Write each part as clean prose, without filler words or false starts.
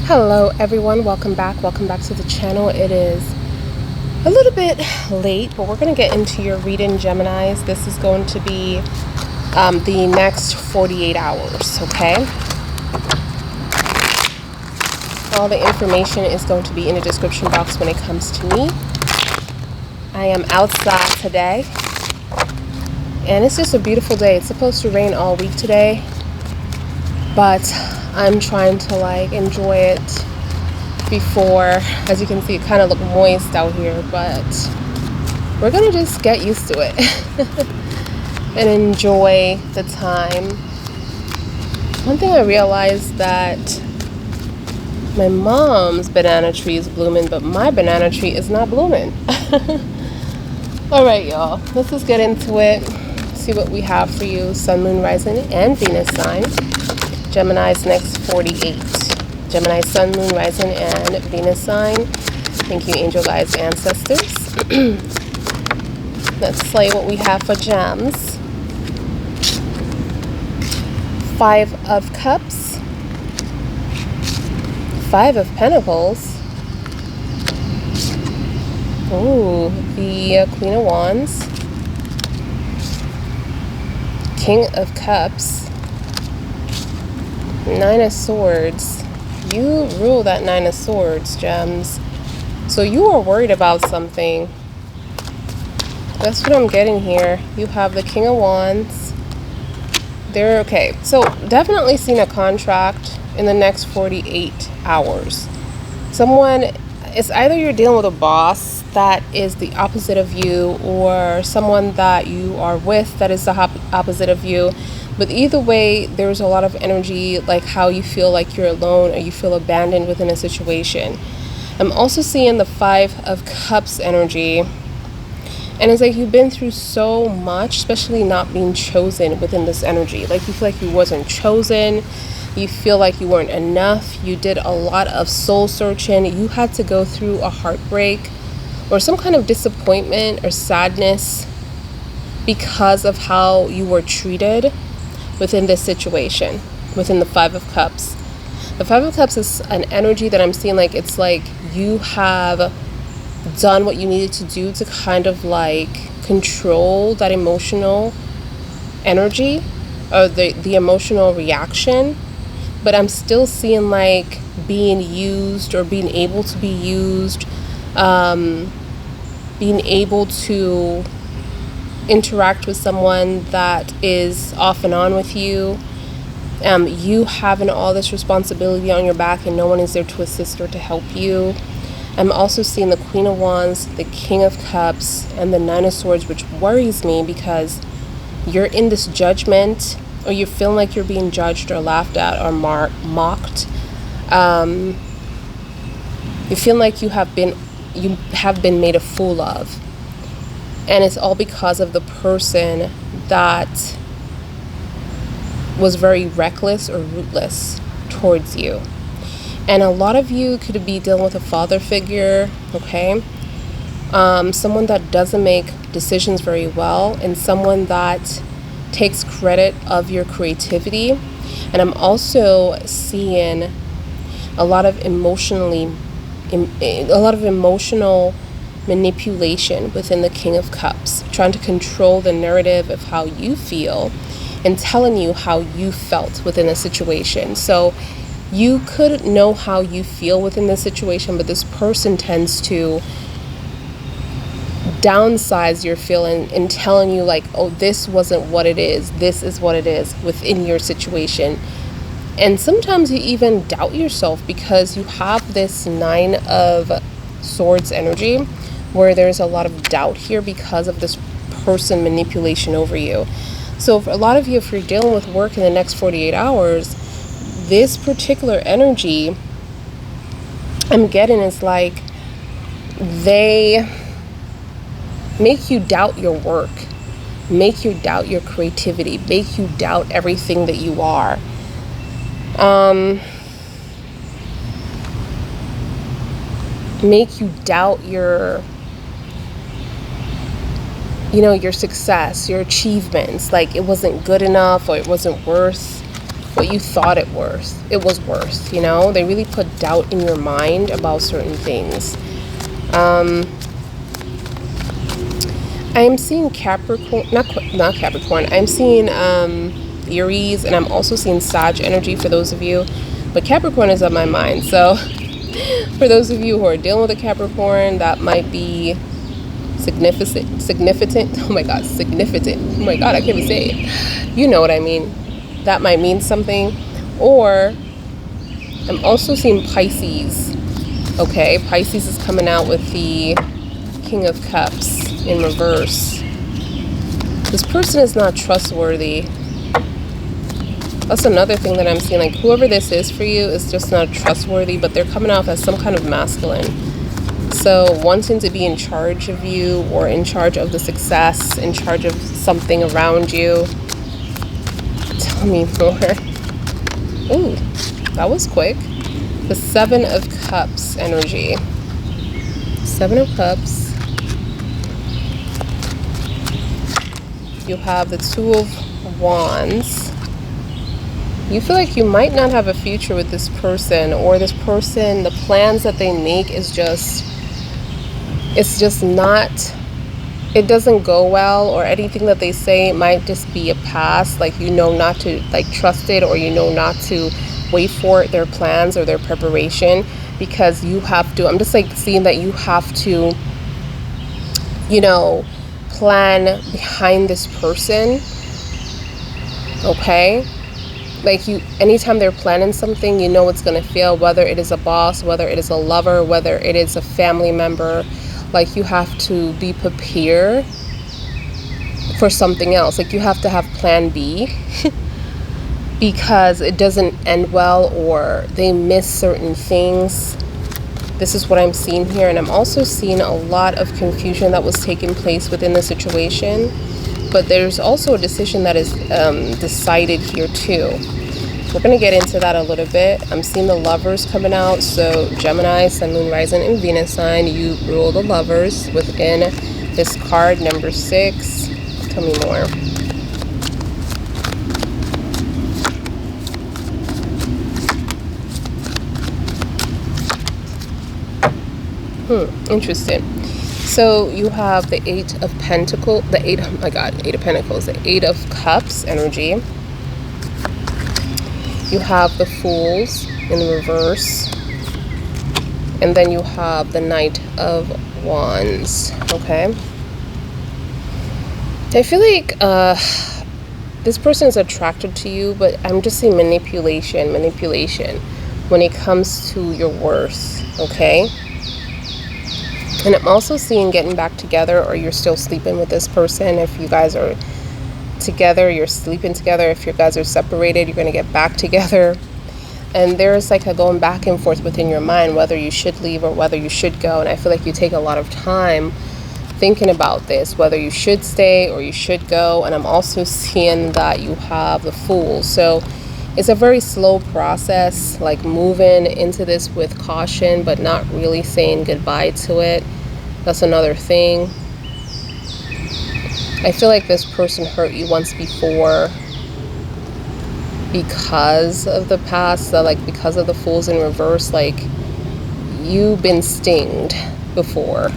Hello everyone, welcome back to the channel. It is a little bit late, but we're going to get into your reading, Geminis. This is going to be the next 48 hours, okay? All the information is going to be in the description box when it comes to me. I am outside today, and it's just a beautiful day. It's supposed to rain all week today, but I'm trying to enjoy it before. As you can see, it kind of look moist out here, but we're gonna just get used to it and enjoy the time. One thing I realized, that my mom's banana tree is blooming, but my banana tree is not blooming. All right, y'all, let's just get into it. See what we have for you. Sun, moon, rising, and Venus sign. Gemini's next 48. Gemini, sun, moon, rising, and Venus sign. Thank you, angel guides, ancestors. Let's play what we have for gems. 5 of Cups. 5 of Pentacles. Ooh, the Queen of Wands. King of Cups. 9 of Swords. You rule that 9 of Swords, gems. So you are worried about something. That's what I'm getting here. You have the King of Wands. They're okay. So definitely seeing a contract in the next 48 hours. Someone, it's either you're dealing with a boss that is the opposite of you, or someone that you are with that is the opposite of you. But either way, there's a lot of energy, like how you feel like you're alone or you feel abandoned within a situation. I'm also seeing the 5 of Cups energy. And it's like you've been through so much, especially not being chosen within this energy. Like you feel like you wasn't chosen. You feel like you weren't enough. You did a lot of soul searching. You had to go through a heartbreak or some kind of disappointment or sadness because of how you were treated within this situation, within the 5 of Cups. The 5 of Cups is an energy that I'm seeing, like it's like you have done what you needed to do to kind of control that emotional energy or the emotional reaction. But I'm still seeing being used or being able to be used, being able to interact with someone that is off and on with you, you having all this responsibility on your back and no one is there to assist or to help you. I'm also seeing the Queen of Wands, the King of Cups, and the 9 of Swords, which worries me because you're in this judgment, or you feel like you're being judged or laughed at or mocked. You feel like you have been made a fool of. And it's all because of the person that was very reckless or rootless towards you. And a lot of you could be dealing with a father figure, okay? Someone that doesn't make decisions very well, and someone that takes credit of your creativity. And I'm also seeing a lot of emotional manipulation within the King of Cups, trying to control the narrative of how you feel and telling you how you felt within a situation. So you could know how you feel within this situation, but this person tends to downsize your feeling and telling you oh, this wasn't what it is, this is what it is within your situation. And sometimes you even doubt yourself because you have this 9 of Swords energy, where there's a lot of doubt here because of this person manipulation over you. So for a lot of you, if you're dealing with work in the next 48 hours, this particular energy I'm getting is they make you doubt your work, make you doubt your creativity, make you doubt everything that you are. Make you doubt your success, your achievements, it wasn't good enough, or it wasn't worth what you thought it was worth, you know? They really put doubt in your mind about certain things. I'm seeing Capricorn, not Capricorn. I'm seeing Aries, and I'm also seeing Sag energy for those of you. But Capricorn is on my mind. So for those of you who are dealing with a Capricorn, that might be significant. Oh my God, significant. Oh my God, I can't even say it. You know what I mean. That might mean something. Or I'm also seeing Pisces. Okay, Pisces is coming out with the King of Cups in reverse. This person is not trustworthy. That's another thing that I'm seeing. Like, whoever this is for you is just not trustworthy, but they're coming off as some kind of masculine. So wanting to be in charge of you, or in charge of the success, in charge of something around you. Tell me more. Ooh, that was quick. The Seven of Cups energy. Seven of Cups. You have the Two of Wands. You feel like you might not have a future with this person, or this person, the plans that they make is just, it's just not, it doesn't go well, or anything that they say might just be a pass. Like, you know not to like trust it, or you know not to wait for their plans or their preparation, because you have to, I'm just like seeing that you have to, you know, plan behind this person. Okay, like, you, anytime they're planning something, you know it's gonna fail, whether it is a boss, whether it is a lover, whether it is a family member. Like, you have to be prepared for something else. Like, you have to have plan B because it doesn't end well, or they miss certain things. This is what I'm seeing here. And I'm also seeing a lot of confusion that was taking place within the situation. But there's also a decision that is decided here too. We're going to get into that a little bit. I'm seeing the Lovers coming out. So Gemini, Sun, Moon, Rising, and Venus sign. You rule the Lovers within this card, number 6. Tell me more. Interesting. So you have the Eight of Pentacles, the Eight, oh my God, Eight of Pentacles, the Eight of Cups energy. You have the Fools in the reverse. And then you have the Knight of Wands, okay? I feel like this person is attracted to you, but I'm just seeing manipulation when it comes to your worth, okay? And I'm also seeing getting back together, or you're still sleeping with this person. If you guys are together, you're sleeping together. If you guys are separated, you're going to get back together. And there's like a going back and forth within your mind, whether you should leave or whether you should go. And I feel like you take a lot of time thinking about this, whether you should stay or you should go. And I'm also seeing that you have the Fool. So it's a very slow process, like moving into this with caution, but not really saying goodbye to it. That's another thing. I feel like this person hurt you once before because of the past. So like, because of the Fools in reverse, like, you've been stinged before.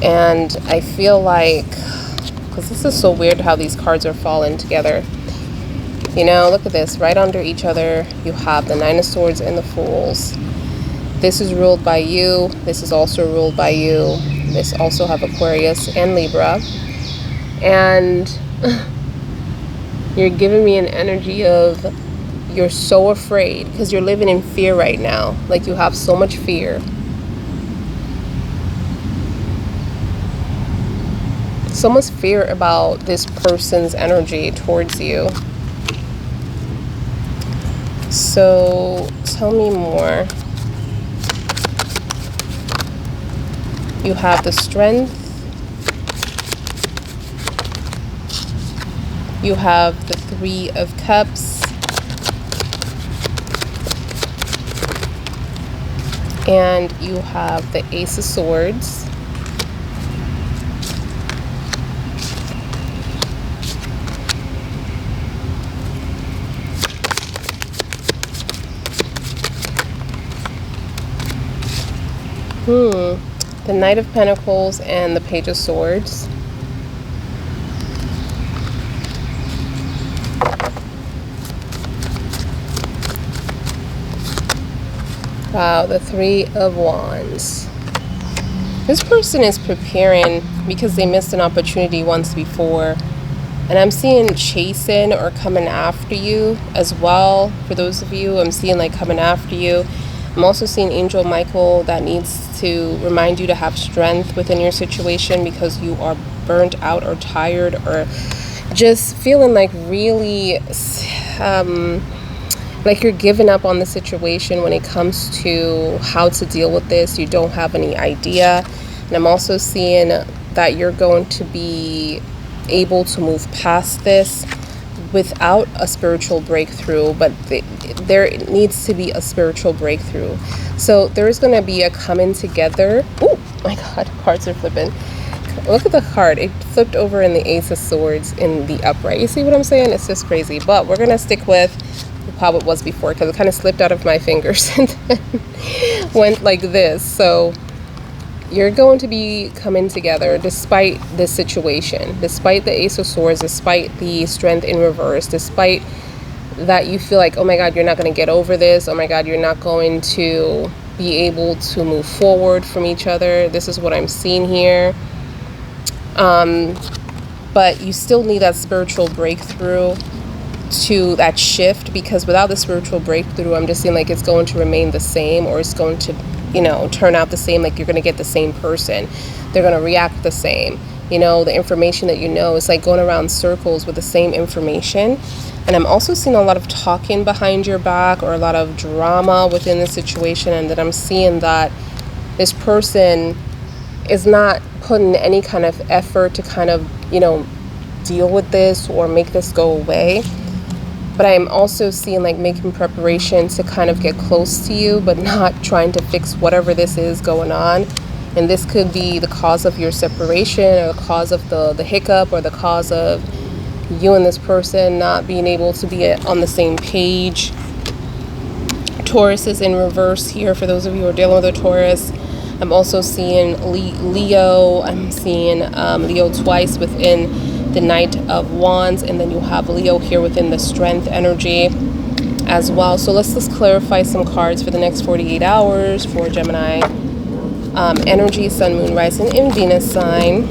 And I feel like, because this is so weird how these cards are falling together. You know, look at this. Right under each other, you have the Nine of Swords and the Fools. This is ruled by you. This is also ruled by you. This also have Aquarius and Libra. And you're giving me an energy of you're so afraid because you're living in fear right now. Like, you have so much fear. So much fear about this person's energy towards you. So tell me more. You have the Strength. You have the Three of Cups. And you have the Ace of Swords. The Knight of Pentacles and the Page of Swords. Wow, the Three of Wands. This person is preparing because they missed an opportunity once before. And I'm seeing chasing or coming after you as well. For those of you, I'm seeing like coming after you. I'm also seeing Angel Michael that needs to remind you to have strength within your situation because you are burnt out or tired or just feeling like really like you're giving up on the situation when it comes to how to deal with this. You don't have any idea. And I'm also seeing that you're going to be able to move past this without a spiritual breakthrough, but there needs to be a spiritual breakthrough. So there is going to be a coming together. Oh my god, cards are flipping. Look at the card. It flipped over in the Ace of Swords in the upright. You see what I'm saying? It's just crazy. But we're going to stick with how it was before because it kind of slipped out of my fingers and then went like this. So you're going to be coming together despite this situation, despite the Ace of Swords, despite the Strength in reverse, despite that you feel like, oh my God, you're not going to get over this. Oh my God, you're not going to be able to move forward from each other. This is what I'm seeing here. But you still need that spiritual breakthrough to that shift, because without the spiritual breakthrough, I'm just seeing like it's going to remain the same, or it's going to, you know, turn out the same. Like you're going to get the same person. They're going to react the same. You know, the information that you know is like going around circles with the same information. And I'm also seeing a lot of talking behind your back or a lot of drama within the situation. And then I'm seeing that this person is not putting any kind of effort to kind of, you know, deal with this or make this go away. But I'm also seeing like making preparations to kind of get close to you, but not trying to fix whatever this is going on. And this could be the cause of your separation, or the cause of the hiccup, or the cause of you and this person not being able to be on the same page. Taurus is in reverse here for those of you who are dealing with a Taurus. I'm also seeing Leo. I'm seeing Leo twice within the Knight of Wands, and then you have Leo here within the Strength energy as well. So let's just clarify some cards for the next 48 hours for Gemini energy, Sun, Moon, Rising, and Venus sign.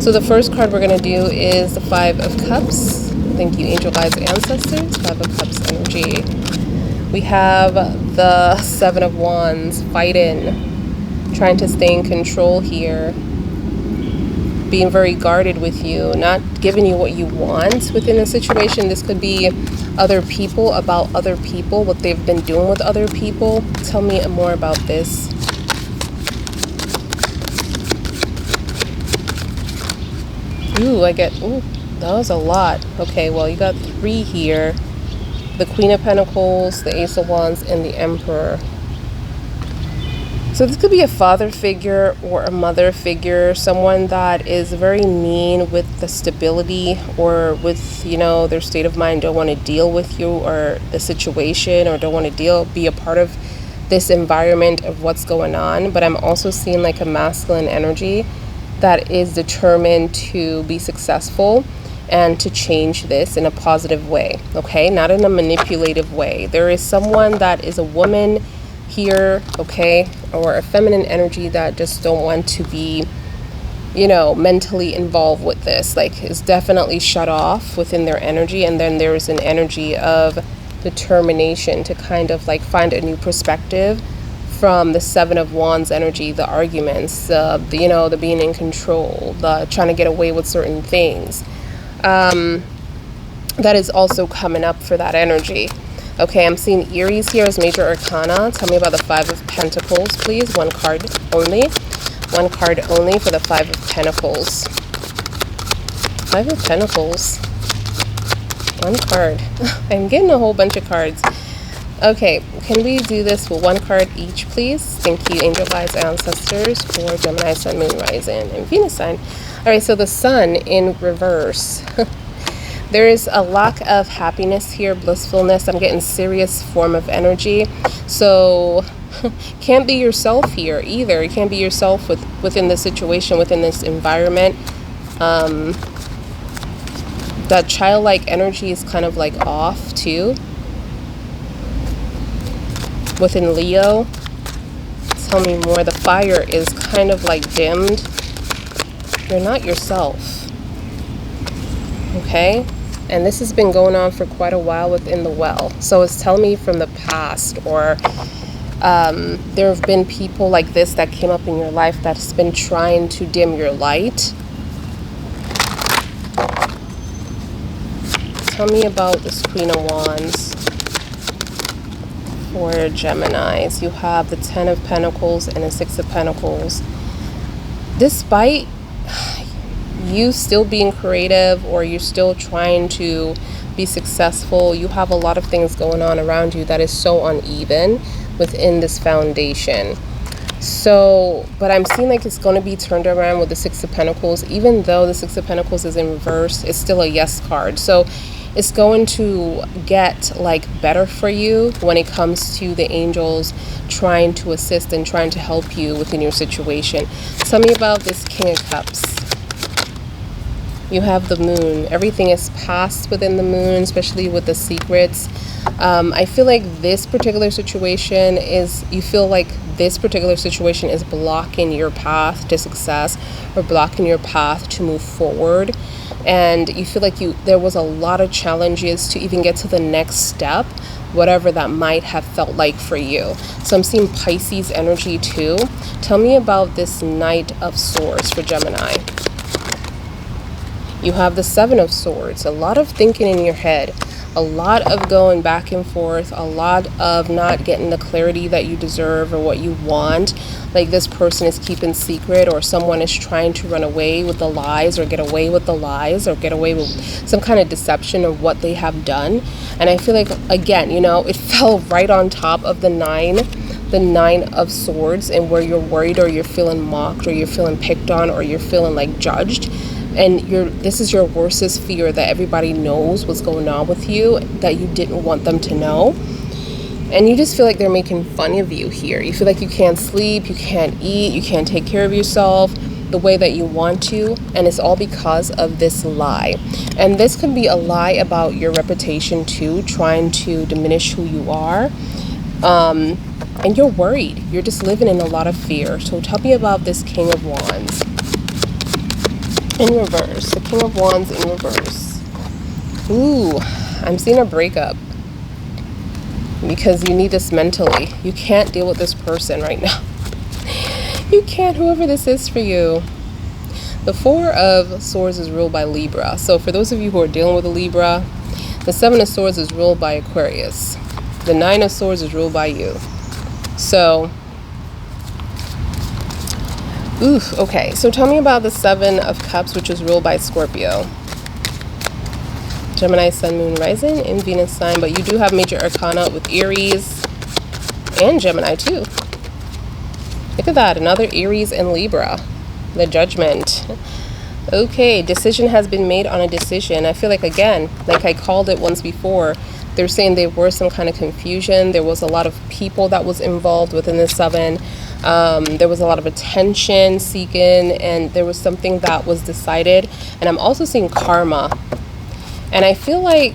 So the first card we're going to do is the Five of Cups. Thank you, Angel Guides, Ancestors. Five of Cups energy. We have the Seven of Wands, fighting, trying to stay in control here, being very guarded with you, not giving you what you want within a situation. This could be other people, about other people, what they've been doing with other people. Tell me more about this. Ooh, that was a lot. Okay, well, you got 3 here. The Queen of Pentacles, the Ace of Wands, and the Emperor. So this could be a father figure or a mother figure, someone that is very mean with the stability or with, you know, their state of mind, don't want to deal with you or the situation, or don't want to be a part of this environment of what's going on. But I'm also seeing like a masculine energy that is determined to be successful and to change this in a positive way, okay? Not in a manipulative way. There is someone that is a woman here, okay, or a feminine energy that just don't want to be, you know, mentally involved with this, like is definitely shut off within their energy. And then there's an energy of determination to kind of like find a new perspective from the Seven of Wands energy, the arguments, you know, the being in control, the trying to get away with certain things. That is also coming up for that energy. Okay, I'm seeing Aries here as major arcana. Tell me about the Five of Pentacles, please. One card only. One card only for the Five of Pentacles. Five of Pentacles. One card. I'm getting a whole bunch of cards. Okay, can we do this with one card each, please? Thank you, Angel Guides, Ancestors, for Gemini, Sun, Moon, Rising, and Venus sign. All right, so the Sun in reverse. There is a lack of happiness here, blissfulness. I'm getting serious form of energy. So can't be yourself here either. You can't be yourself within this situation, within this environment. That childlike energy is kind of like off too. Within Leo, tell me more. The fire is kind of like dimmed. You're not yourself. Okay? And this has been going on for quite a while within the well. So it's telling me from the past, or there have been people like this that came up in your life that's been trying to dim your light. Tell me about this Queen of Wands for Geminis. You have the 10 of Pentacles and the 6 of Pentacles. Despite you still being creative, or you're still trying to be successful, you have a lot of things going on around you that is so uneven within this foundation. So, but I'm seeing like it's going to be turned around with the 6 of Pentacles. Even though the 6 of Pentacles is in reverse, it's still a yes card. So it's going to get like better for you when it comes to the angels trying to assist and trying to help you within your situation. Tell me about this King of Cups. You have the Moon. Everything is past within the Moon, especially with the secrets. I feel like this particular situation is, you feel like this particular situation is blocking your path to success, or blocking your path to move forward. And you feel like there was a lot of challenges to even get to the next step, whatever that might have felt like for you. So I'm seeing Pisces energy too. Tell me about this Knight of Swords for Gemini. You have the 7 of Swords. A lot of thinking in your head, a lot of going back and forth, a lot of not getting the clarity that you deserve or what you want. Like this person is keeping secret, or someone is trying to run away with the lies, or get away with the lies, or get away with some kind of deception of what they have done. And I feel like, again, you know, it fell right on top of the 9 of Swords, and where you're worried, or you're feeling mocked, or you're feeling picked on, or you're feeling like judged. And this is your worstest fear, that everybody knows what's going on with you, that you didn't want them to know. And you just feel like they're making fun of you here. You feel like you can't sleep, you can't eat, you can't take care of yourself the way that you want to. And it's all because of this lie. And this could be a lie about your reputation too, trying to diminish who you are. And you're worried. You're just living in a lot of fear. So tell me about this King of Wands. In reverse, the King of Wands in reverse. Ooh, I'm seeing a breakup, because you need this mentally. You can't deal with this person right now. You can't, whoever this is for you. The 4 of Swords is ruled by Libra. So for those of you who are dealing with a Libra, the 7 of Swords is ruled by Aquarius. The 9 of Swords is ruled by you. So oof, okay, so tell me about the 7 of Cups, which is ruled by Scorpio. Gemini, Sun, Moon, Rising, and Venus sign, but you do have major arcana with Aries and Gemini too. Look at that, another Aries and Libra. The Judgment. Okay, decision has been made on a decision. I feel like, again, like I called it once before, they're saying there was some kind of confusion. There was a lot of people that was involved within the 7. There was a lot of attention seeking, and there was something that was decided. And I'm also seeing karma. And I feel like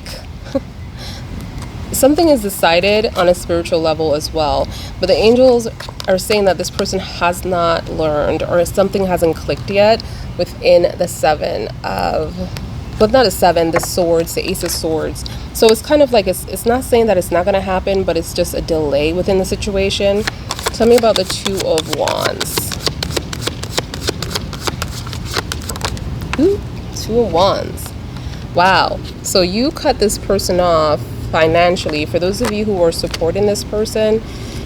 something is decided on a spiritual level as well. But the angels are saying that this person has not learned, or something hasn't clicked yet within the 7 of, but not a 7, the Swords, the Ace of Swords. So it's kind of like, it's not saying that it's not going to happen, but it's just a delay within the situation. Tell me about the 2 of Wands. Ooh, 2 of Wands. Wow. So you cut this person off financially. For those of you who are supporting this person,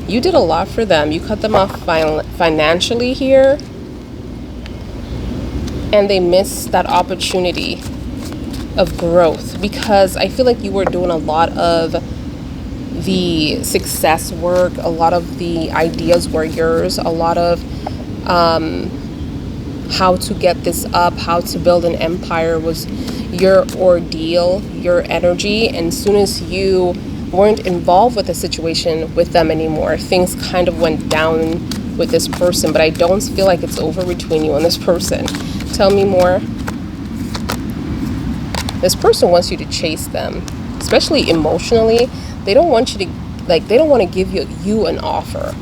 you did a lot for them. You cut them off financially here, and they missed that opportunity of growth, because I feel like you were doing a lot of the success work, a lot of the ideas were yours, a lot of how to get this up, how to build an empire was your ordeal, your energy. And as soon as you weren't involved with the situation with them anymore, things kind of went down with this person. But I don't feel like it's over between you and this person. Tell me more. This person wants you to chase them, especially emotionally. They don't want you to, like, they don't want to give you an offer.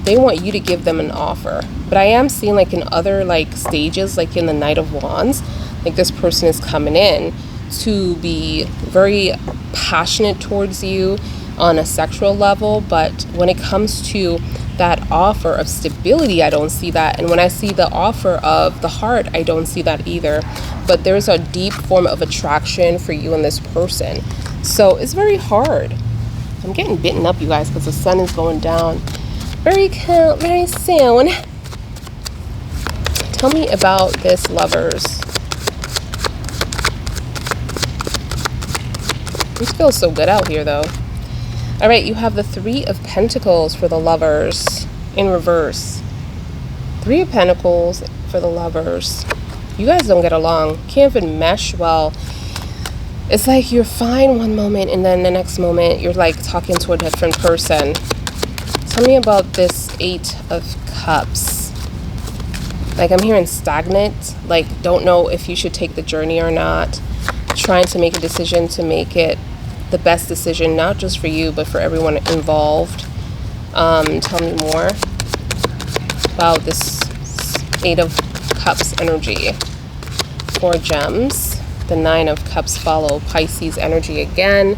They want you to give them an offer. But I am seeing, like, in other, like, stages, like in the Knight of Wands, like this person is coming in to be very passionate towards you on a sexual level. But when it comes to that offer of stability, I don't see that. And when I see the offer of the heart, I don't see that either. But there's a deep form of attraction for you and this person. So it's very hard. I'm getting bitten up, you guys, because the sun is going down very cold, very soon. Tell me about this, lovers. This feels so good out here, though. All right, you have the Three of Pentacles for the lovers in reverse. Three of Pentacles for the lovers. You guys don't get along. Can't even mesh well. It's like you're fine one moment, and then the next moment you're like talking to a different person. Tell me about this Eight of Cups. Like, I'm hearing stagnant. Like, don't know if you should take the journey or not. Trying to make a decision to make it the best decision, not just for you, but for everyone involved. Tell me more about this Eight of Cups energy. 4 gems. The Nine of Cups follow Pisces energy again.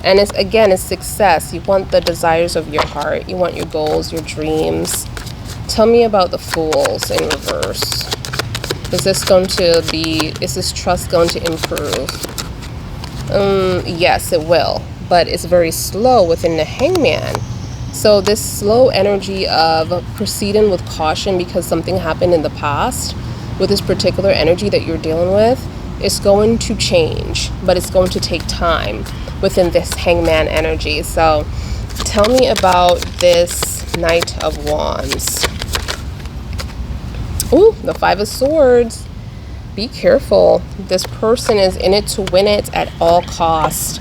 And it's, again, it's success. You want the desires of your heart. You want your goals, your dreams. Tell me about the Fools in reverse. Is this trust going to improve? Yes, it will. But it's very slow within the Hangman. So this slow energy of proceeding with caution because something happened in the past with this particular energy that you're dealing with, it's going to change, but it's going to take time within this Hangman energy. So tell me about this Knight of Wands. Ooh, the Five of Swords. Be careful. This person is in it to win it at all cost.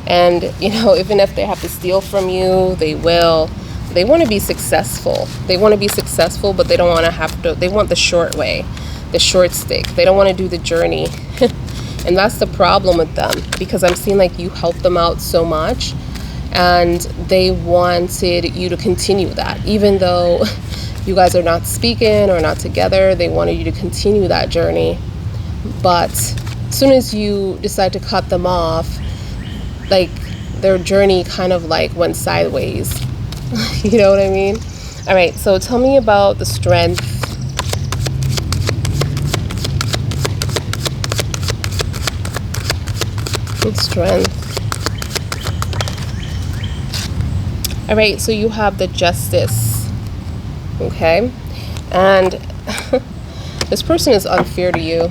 And, you know, even if they have to steal from you, they will. They want to be successful. They want to be successful, but they don't want to have to. They want the short way, the short stick. They don't want to do the journey. And that's the problem with them, because I'm seeing like you helped them out so much and they wanted you to continue that. Even though you guys are not speaking or not together, they wanted you to continue that journey. But as soon as you decide to cut them off, like their journey kind of like went sideways. You know what I mean? All right, so tell me about the Strength. Strength. All right, so you have the Justice. Okay, and this person is unfair to you.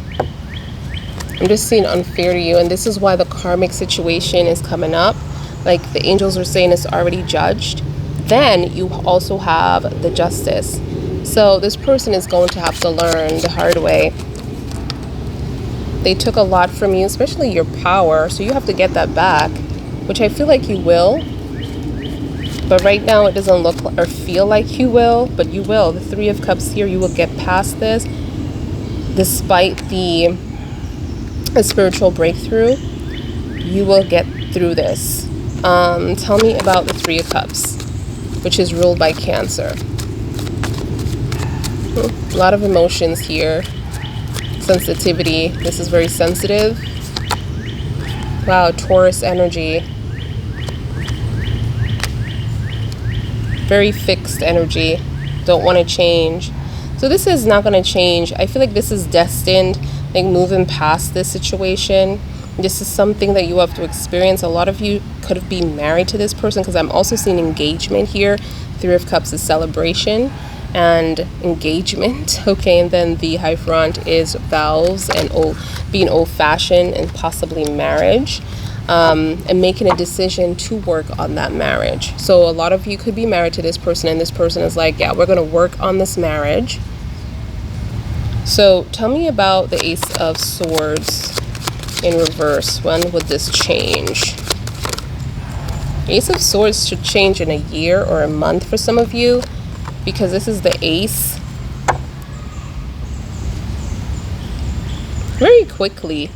I'm just seeing unfair to you, and this is why the karmic situation is coming up. Like the angels are saying it's already judged. Then you also have the Justice. So this person is going to have to learn the hard way. They took a lot from you, especially your power, so you have to get that back, which I feel like you will. But right now it doesn't look or feel like you will, but you will. The Three of Cups here, you will get past this despite the spiritual breakthrough. You will get through this. Tell me about the Three of Cups, which is ruled by Cancer. A lot of emotions here. Sensitivity. This is very sensitive. Wow, Taurus energy. Very fixed energy. Don't want to change. So this is not going to change. I feel like this is destined, like moving past this situation. This is something that you have to experience. A lot of you could have been married to this person, because I'm also seeing engagement here. Three of Cups is celebration and engagement. Okay, and then the Hierophant is vows and being old-fashioned and possibly marriage, and making a decision to work on that marriage. So a lot of you could be married to this person, and this person is like, yeah, we're going to work on this marriage. So tell me about the Ace of Swords in reverse. When would this change? Ace of Swords should change in a year or a month for some of you, because this is the Ace. Very quickly.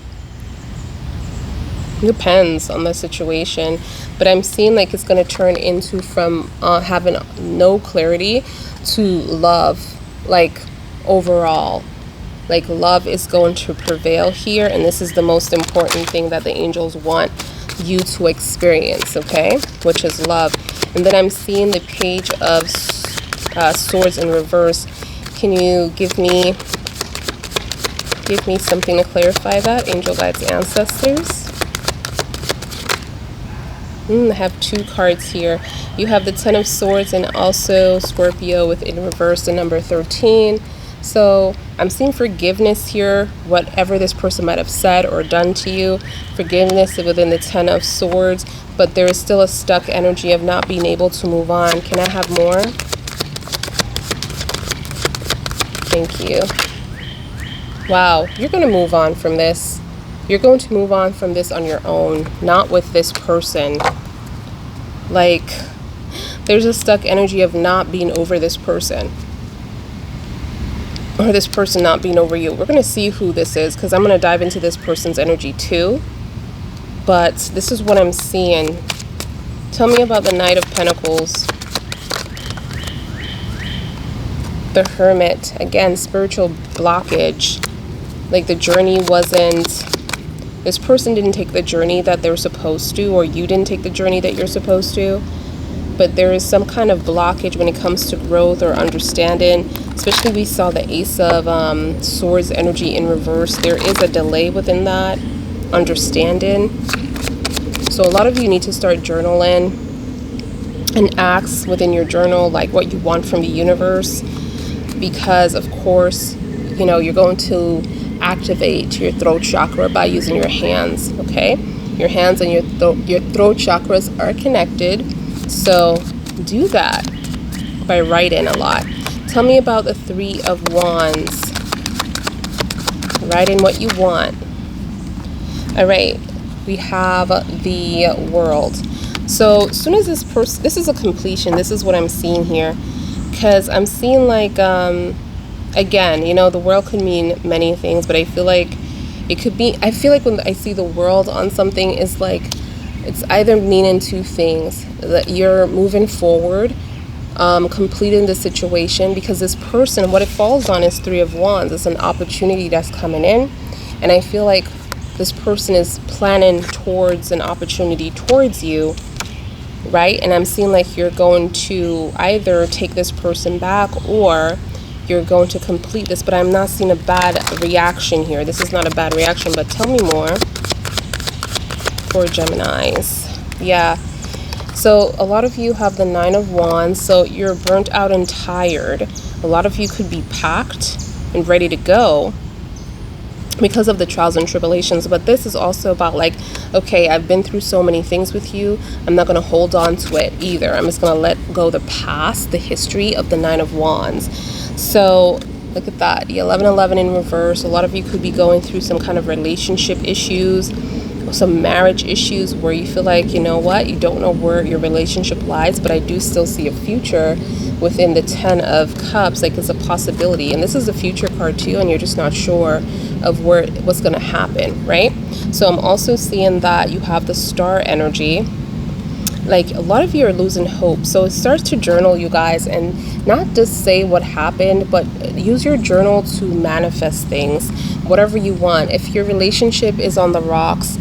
Depends on the situation, but I'm seeing like it's going to turn into from having no clarity to love, like overall. Like love is going to prevail here, and this is the most important thing that the angels want you to experience, okay? Which is love. And then I'm seeing the Page of Swords in reverse. Can you give me something to clarify that, angel guides, ancestors? I have 2 cards here. You have the Ten of Swords and also Scorpio with in reverse the number 13. So I'm seeing forgiveness here, whatever this person might have said or done to you. Forgiveness within the Ten of Swords, but there is still a stuck energy of not being able to move on. Can I have more? Thank you. Wow, you're going to move on from this. You're going to move on from this on your own, not with this person. Like, there's a stuck energy of not being over this person, or this person not being over you. We're going to see who this is, because I'm going to dive into this person's energy too. But this is what I'm seeing. Tell me about the Knight of Pentacles. The Hermit. Again, spiritual blockage. Like the journey wasn't... This person didn't take the journey that they were supposed to, or you didn't take the journey that you're supposed to. But there is some kind of blockage when it comes to growth or understanding. Especially we saw the Ace of Swords energy in reverse. There is a delay within that understanding. So a lot of you need to start journaling and ask within your journal like what you want from the universe. Because of course, you know, you're going to activate your throat chakra by using your hands, okay? Your hands and your throat chakras are connected. So do that by writing a lot. Tell me about the Three of Wands. Write in what you want. All right, we have the World. So as soon as this person, this is a completion. This is what I'm seeing here, because I'm seeing like again, you know, the World could mean many things, but I feel like it could be, I feel like when I see the World on something, is like it's either meaning 2 things: that you're moving forward, completing the situation, because this person, what it falls on is Three of Wands. It's an opportunity that's coming in, and I feel like this person is planning towards an opportunity towards you, right? And I'm seeing like you're going to either take this person back, or you're going to complete this, but I'm not seeing a bad reaction here. This is not a bad reaction, but tell me more for Geminis. Yeah, so a lot of you have the Nine of Wands, so you're burnt out and tired. A lot of you could be packed and ready to go because of the trials and tribulations, but this is also about like, okay, I've been through so many things with you, I'm not going to hold on to it either. I'm just going to let go the past, the history of the Nine of Wands. So look at that, the 1111 in reverse. A lot of you could be going through some kind of relationship issues, some marriage issues, where you feel like, you know what, you don't know where your relationship lies, but I do still see a future within the 10 of Cups. Like it's a possibility, and this is a future card too, and you're just not sure of what's going to happen, right? So I'm also seeing that you have the Star energy. Like a lot of you are losing hope, so start to journal, you guys, and not just say what happened, but use your journal to manifest things, whatever you want. If your relationship is on the rocks,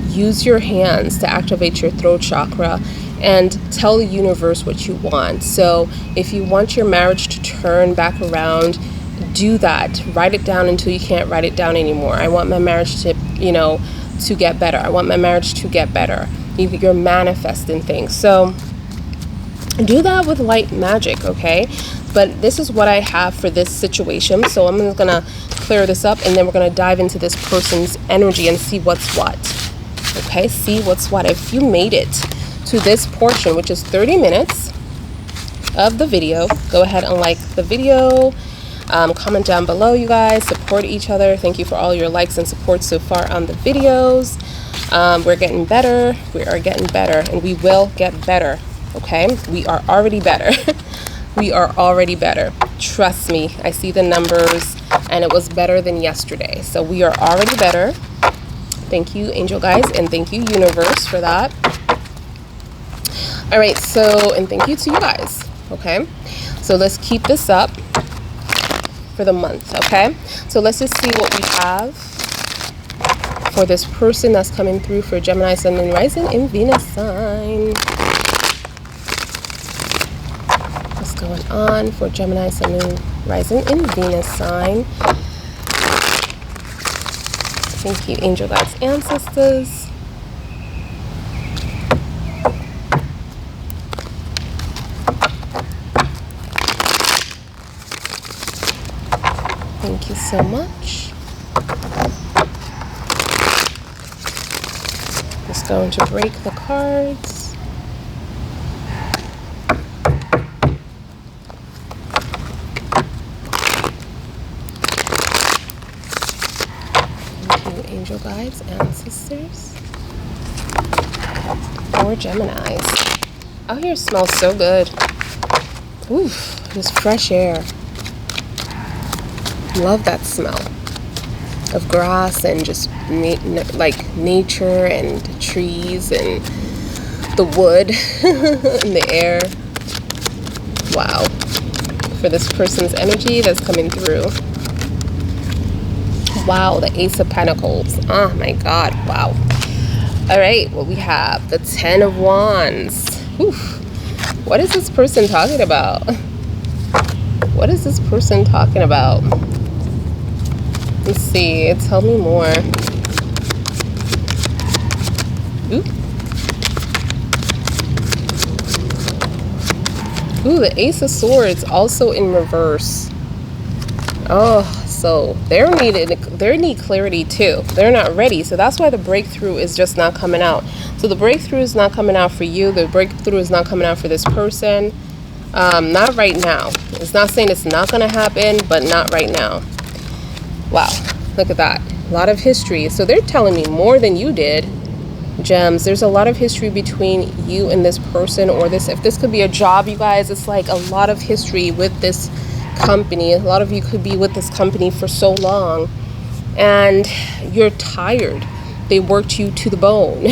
use your hands to activate your throat chakra and tell the universe what you want. So if you want your marriage to turn back around, do that. Write it down until you can't write it down anymore. I want my marriage to, you know, to get better. I want my marriage to get better. You're manifesting things. So do that with light magic, okay? But this is what I have for this situation. So I'm just gonna clear this up, and then we're gonna dive into this person's energy and see what's what. Okay, see what's what. If you made it to this portion, which is 30 minutes of the video, go ahead and like the video. Comment down below, you guys. Support each other. Thank you for all your likes and support so far on the videos. We're getting better. We are getting better, and we will get better. Okay, we are already better. We are already better. Trust me, I see the numbers, and it was better than yesterday. So we are already better. Thank you, angel guys, and thank you, universe, for that. All right, so, and thank you to you guys. Okay, so let's keep this up for the month. Okay, so let's just see what we have for this person that's coming through for Gemini, Sun, and Rising in Venus sign. What's going on for Gemini, Sun, and Rising in Venus sign? Thank you, angel guides, ancestors. Thank you so much. Just going to break the cards. Angel guides, ancestors, or Geminis. Out here smells so good. Oof, just fresh air. Love that smell of grass and just like nature and trees and the wood and the air. Wow. For this person's energy that's coming through. Wow, the Ace of Pentacles. Oh my God, wow. All right, well, we have the 10 of Wands. Oof. What is this person talking about? What is this person talking about? Let's see, tell me more. Ooh. Ooh, the Ace of Swords also in reverse. Oh, so they need clarity too. They're not ready. So that's why the breakthrough is just not coming out. So the breakthrough is not coming out for you. The breakthrough is not coming out for this person. Not right now. It's not saying it's not going to happen, but not right now. Wow. Look at that. A lot of history. So they're telling me more than you did, gems. There's a lot of history between you and this person, or this. If this could be a job, you guys, it's like a lot of history with this company. A lot of you could be with this company for so long and you're tired. They worked you to the bone.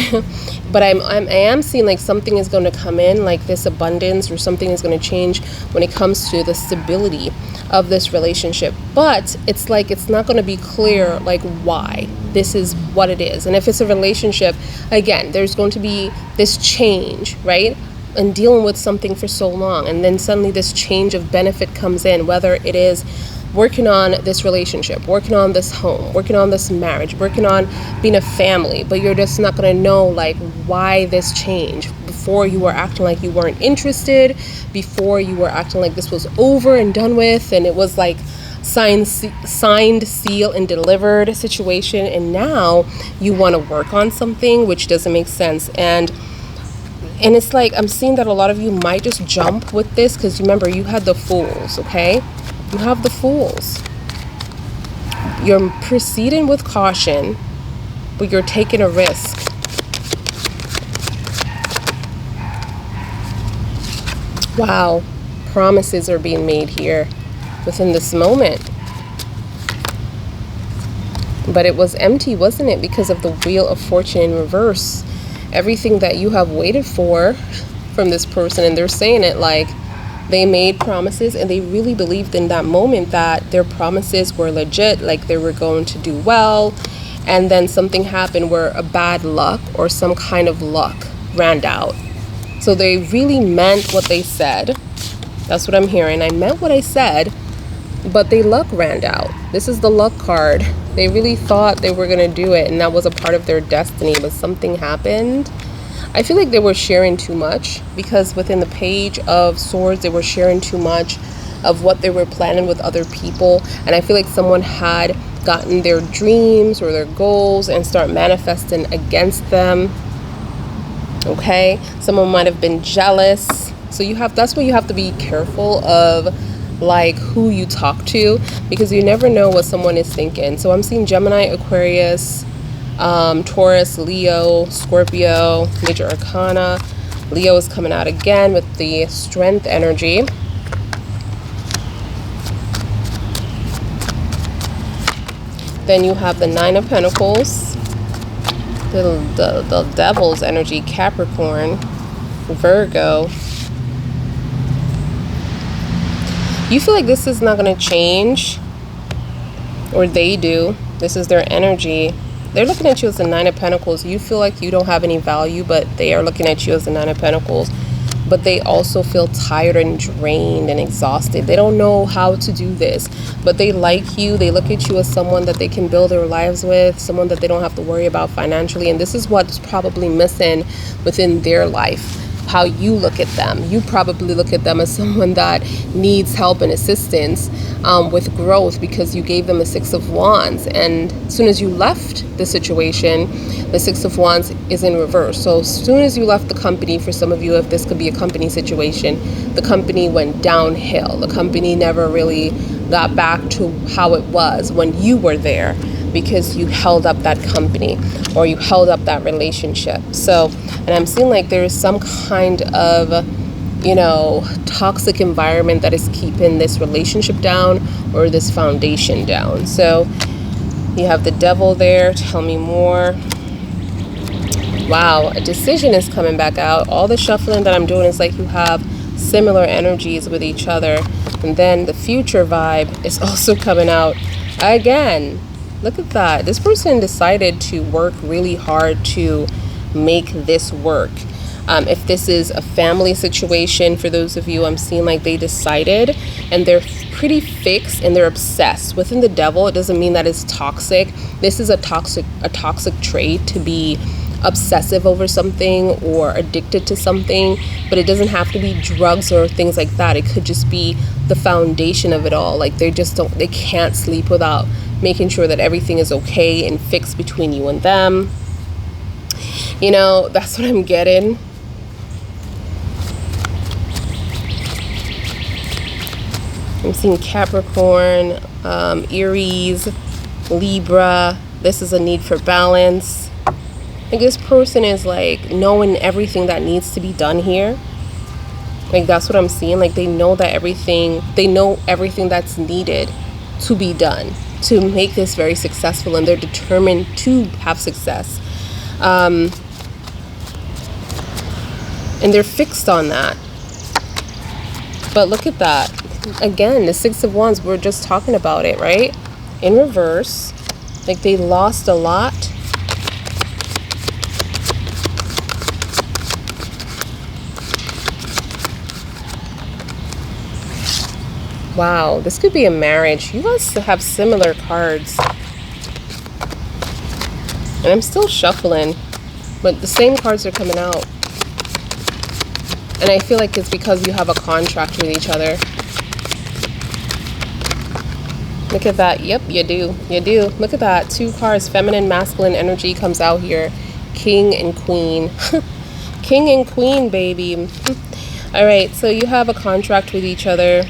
But I am seeing like something is going to come in, like this abundance, or something is going to change when it comes to the stability of this relationship. But it's like it's not going to be clear like why this is what it is. And if it's a relationship, again, there's going to be this change, right? And dealing with something for so long, and then suddenly this change of benefit comes in, whether it is working on this relationship, working on this home, working on this marriage, working on being a family, but you're just not going to know like why this change. Before you were acting like you weren't interested, before you were acting like this was over and done with, and it was like signed, seal, and delivered situation, and now you want to work on something which doesn't make sense. And it's like I'm seeing that a lot of you might just jump with this, because remember, you had the Fools, okay? You have the Fools. You're proceeding with caution, but you're taking a risk. Wow. Promises are being made here within this moment. But it was empty, wasn't it? Because of the Wheel of Fortune in reverse. Everything that you have waited for from this person, and they're saying it like they made promises and they really believed in that moment that their promises were legit, like they were going to do well, and then something happened where a bad luck or some kind of luck ran out. So they really meant what they said. That's what I'm hearing. I meant what I said, but they luck ran out. This is the luck card. They really thought they were going to do it, and that was a part of their destiny, but something happened. I feel like they were sharing too much, because within the Page of Swords, they were sharing too much of what they were planning with other people. And I feel like someone had gotten their dreams or their goals and start manifesting against them. Okay, someone might have been jealous. So that's why you have to be careful of like who you talk to, because you never know what someone is thinking. So I'm seeing Gemini, Aquarius, Taurus, Leo, Scorpio, major arcana. Leo is coming out again with the strength energy. Then you have the Nine of Pentacles, the Devil's energy, Capricorn, Virgo. You feel like this is not going to change, or they do. This is their energy. They're looking at you as the Nine of Pentacles. You feel like you don't have any value, but they are looking at you as the Nine of Pentacles. But they also feel tired and drained and exhausted. They don't know how to do this, but they like you. They look at you as someone that they can build their lives with, someone that they don't have to worry about financially. And this is what's probably missing within their life. How you look at them. You probably look at them as someone that needs help and assistance with growth, because you gave them a Six of Wands, and as soon as you left the situation, the Six of Wands is in reverse. So as soon as you left the company, for some of you, if this could be a company situation, the company went downhill. The company never really got back to how it was when you were there, because you held up that company or you held up that relationship. So, and I'm seeing like there's some kind of, you know, toxic environment that is keeping this relationship down or this foundation down. So you have the Devil there. Tell me more. Wow, a decision is coming back out. All the shuffling that I'm doing is like you have similar energies with each other. And then the future vibe is also coming out again. Look at that. This person decided to work really hard to make this work. If this is a family situation, for those of you, I'm seeing like they decided, and they're pretty fixed and they're obsessed. Within the Devil, it doesn't mean that it's toxic. This is a toxic trait, to be obsessive over something or addicted to something, but it doesn't have to be drugs or things like that. It could just be the foundation of it all. Like they can't sleep without making sure that everything is okay and fixed between you and them. You know, that's what I'm getting. I'm seeing Capricorn, Aries, Libra. This is a need for balance. Like this person is like knowing everything that needs to be done here. Like that's what I'm seeing. Like they know everything that's needed to be done to make this very successful, and they're determined to have success. And they're fixed on that. But look at that. Again, the Six of Wands, we're just talking about it, right? In reverse. Like they lost a lot. Wow, this could be a marriage. You guys have similar cards. And I'm still shuffling, but the same cards are coming out. And I feel like it's because you have a contract with each other. Look at that. Yep, you do. You do. Look at that. Two cards. Feminine, masculine energy comes out here. King and Queen. King and Queen, baby. All right, so you have a contract with each other.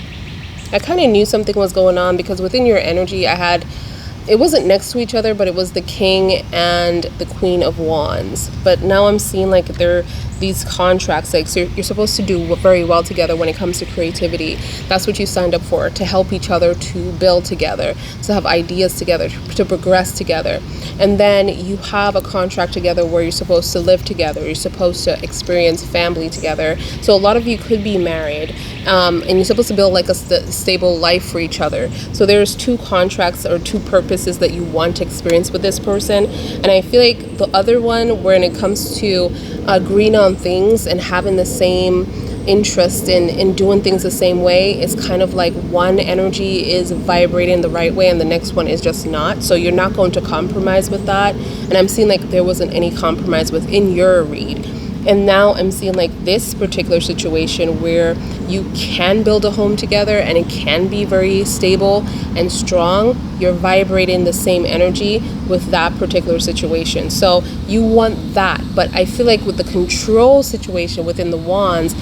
I kind of knew something was going on, because within your energy it wasn't next to each other, but it was the King and the Queen of Wands. But now I'm seeing like there are these contracts, like so you're supposed to do very well together when it comes to creativity. That's what you signed up for, to help each other, to build together, to have ideas together, to progress together. And then you have a contract together where you're supposed to live together, you're supposed to experience family together. So a lot of you could be married, and you're supposed to build like a stable life for each other. So there's two contracts or two purposes that you want to experience with this person. And I feel like the other one, when it comes to agreeing on things and having the same interest in doing things the same way, it's kind of like one energy is vibrating the right way and the next one is just not. So you're not going to compromise with that. And I'm seeing like there wasn't any compromise within your read. And now I'm seeing like this particular situation where you can build a home together and it can be very stable and strong. You're vibrating the same energy with that particular situation. So you want that. But I feel like with the control situation within the Wands,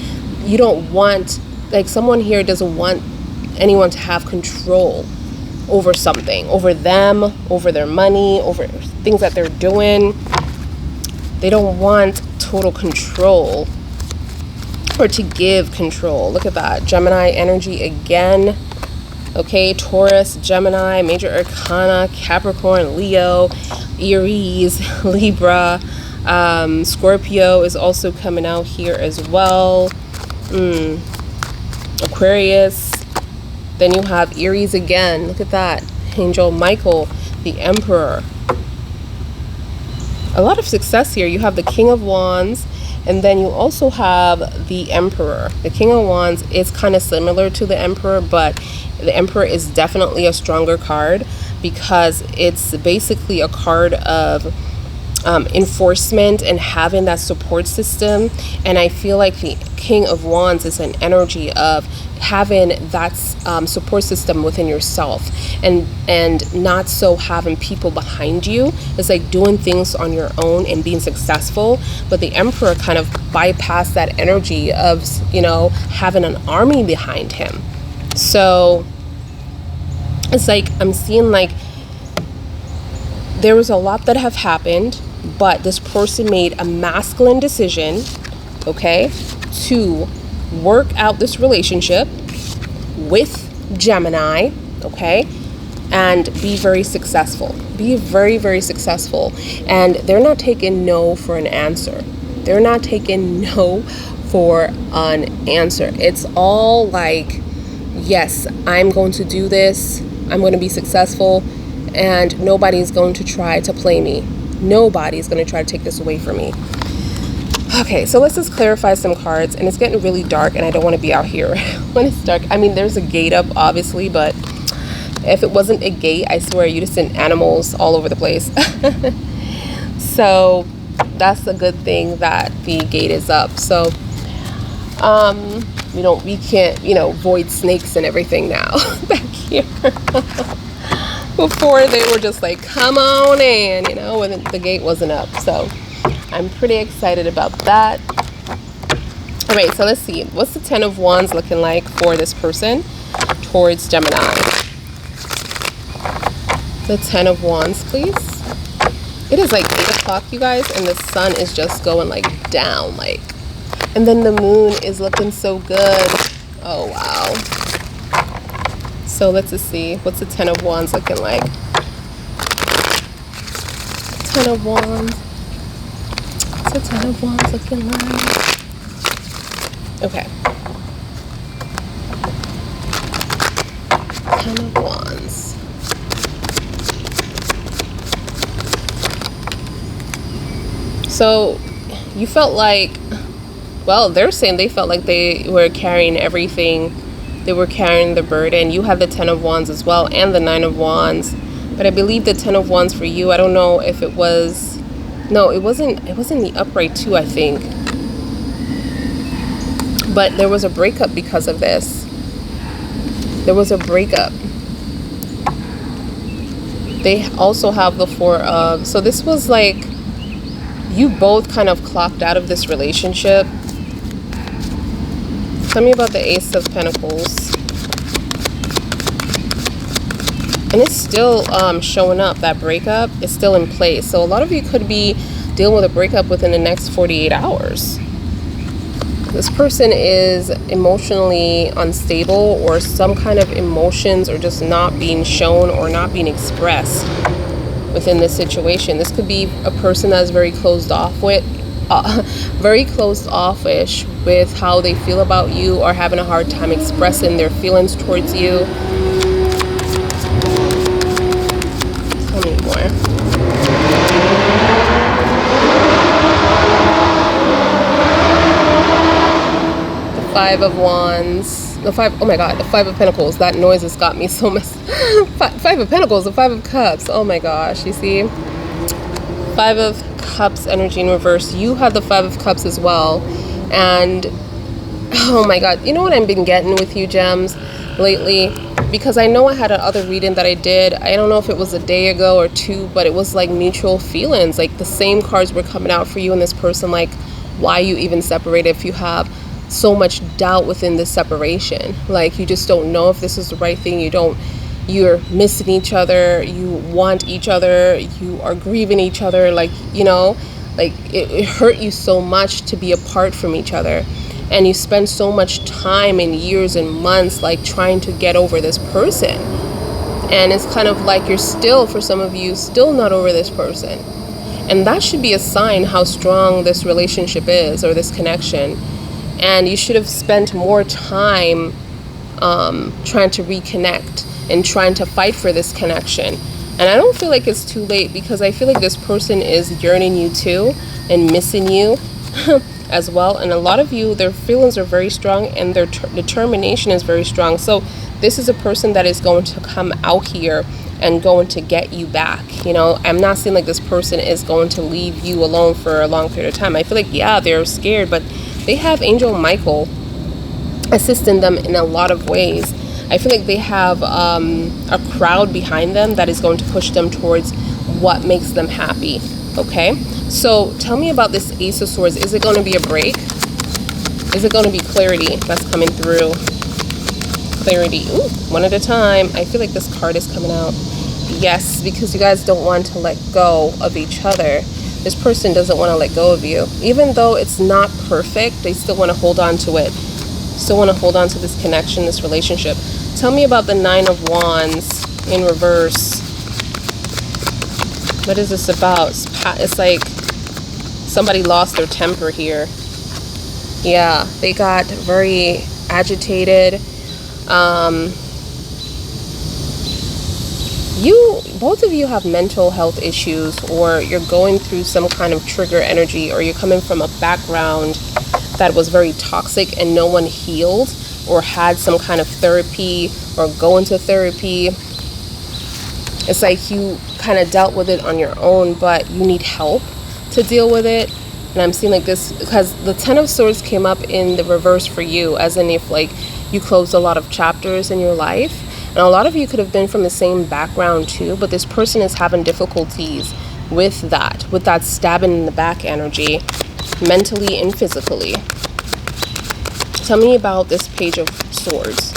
you don't want, like someone here doesn't want anyone to have control over something, over them, over their money, over things that they're doing. They don't want total control or to give control. Look at that. Gemini energy again. Okay, Taurus, Gemini, Major Arcana, Capricorn, Leo, Aries, Libra, Scorpio is also coming out here as well. Aquarius. Then you have Aries again. Look at that. Angel Michael, the Emperor. A lot of success here. You have the King of Wands, and then you also have the Emperor. The King of Wands is kind of similar to the Emperor, but the Emperor is definitely a stronger card because it's basically a card of enforcement and having that support system. And I feel like the King of Wands is an energy of having that support system within yourself, and not so having people behind you. It's like doing things on your own and being successful. But the Emperor kind of bypassed that energy of, you know, having an army behind him. So it's like I'm seeing like there was a lot that have happened, but this person made a masculine decision, okay, to work out this relationship with Gemini, okay, and be very successful. Be very, very successful. And they're not taking no for an answer. They're not taking no for an answer. It's all like, yes, I'm going to do this. I'm going to be successful, and nobody's going to try to play me. Nobody's going to try to take this away from me. Okay, so let's just clarify some cards. And it's getting really dark, and I don't want to be out here when it's dark. I mean, there's a gate up, obviously, but if it wasn't a gate, I swear you'd have seen animals all over the place. So that's a good thing that the gate is up. So we can't, you know, void snakes and everything now back here. Before they were just like, come on in, you know, when the gate wasn't up. So I'm pretty excited about that. All right, so let's see. What's the 10 of Wands looking like for this person towards Gemini? The 10 of Wands, please. It is like 8 o'clock, you guys, and the sun is just going like down, like, and then the moon is looking so good. Oh, wow. So let's just see. What's the 10 of Wands looking like? 10 of Wands. What's the 10 of Wands looking like? Okay. 10 of Wands. So you felt like, well, they're saying they felt like they were carrying everything. They were carrying the burden. You have the 10 of Wands as well, and the 9 of Wands. But I believe the 10 of Wands for you, I don't know if it was, no, it wasn't the upright too, I think. But there was a breakup because of this. There was a breakup. They also have the 4 of, so this was like, you both kind of clocked out of this relationship. Tell me about the Ace of Pentacles. And it's still showing up. That breakup is still in place. So a lot of you could be dealing with a breakup within the next 48 hours. This person is emotionally unstable, or some kind of emotions are just not being shown or not being expressed within this situation. This could be a person that's very closed off with, very closed off-ish with how they feel about you, or having a hard time expressing their feelings towards you. Tell me more. The 5 of Wands. The 5, oh my god, the 5 of Pentacles. That noise has got me so messed. 5 of Pentacles, the 5 of Cups. Oh my gosh, you see? 5 of Cups energy in reverse. You have the 5 of Cups as well. And oh my god, you know what I've been getting with you, gems, lately? Because I know I had another reading that I did, I don't know if it was a day ago or two, but it was like mutual feelings. Like the same cards were coming out for you and this person, like why you even separated. If you have so much doubt within this separation. Like, you just don't know if this is the right thing. You're missing each other, you want each other, you are grieving each other, like, you know, like it hurt you so much to be apart from each other. And you spend so much time and years and months like trying to get over this person. And it's kind of like you're still, for some of you, still not over this person. And that should be a sign how strong this relationship is, or this connection. And you should have spent more time trying to reconnect and trying to fight for this connection. And I don't feel like it's too late, because I feel like this person is yearning you too and missing you as well. And a lot of you, their feelings are very strong and their determination is very strong. So this is a person that is going to come out here and going to get you back. You know, I'm not saying like this person is going to leave you alone for a long period of time. I feel like, yeah, they're scared, but they have Angel Michael assisting them in a lot of ways. I feel like they have a crowd behind them that is going to push them towards what makes them happy. Okay, so tell me about this Ace of Swords. Is it going to be a break? Is it going to be clarity that's coming through? Clarity. Ooh, one at a time. I feel like this card is coming out. Yes, because you guys don't want to let go of each other. This person doesn't want to let go of you. Even though it's not perfect, they still want to hold on to it. Still want to hold on to this connection, this relationship. Tell me about the Nine of Wands in reverse. What is this about? It's like somebody lost their temper here. Yeah, they got very agitated. Both of you have mental health issues, or you're going through some kind of trigger energy, or you're coming from a background that was very toxic and no one healed or had some kind of therapy or go into therapy. It's like you kind of dealt with it on your own, but you need help to deal with it. And I'm seeing like this because the Ten of Swords came up in the reverse for you, as in if like you closed a lot of chapters in your life. And a lot of you could have been from the same background too, but this person is having difficulties with that stabbing in the back energy, mentally and physically. Tell me about this Page of Swords.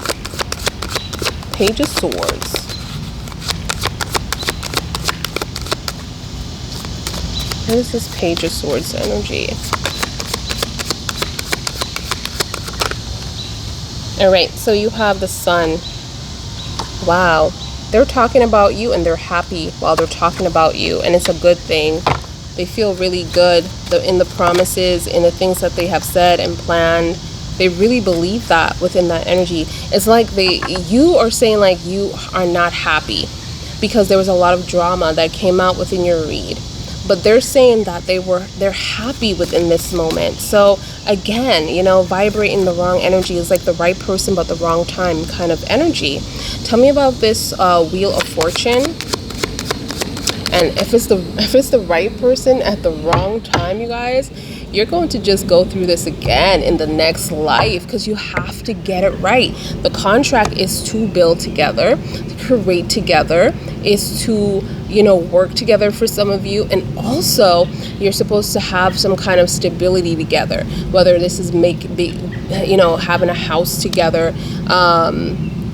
Page of Swords. What is this Page of Swords energy? All right, so you have the Sun. Wow, they're talking about you and they're happy while they're talking about you, and it's a good thing. They feel really good in the promises, in the things that they have said and planned. They really believe that within that energy. It's like you are saying like you are not happy because there was a lot of drama that came out within your read. But they're saying that they're happy within this moment. So again, you know, vibrating the wrong energy is like the right person but the wrong time kind of energy. Tell me about this Wheel of Fortune. And if it's the right person at the wrong time, you guys, you're going to just go through this again in the next life, because you have to get it right. The contract is to build together, to create together, is to, you know, work together for some of you. And also you're supposed to have some kind of stability together, whether this is having a house together,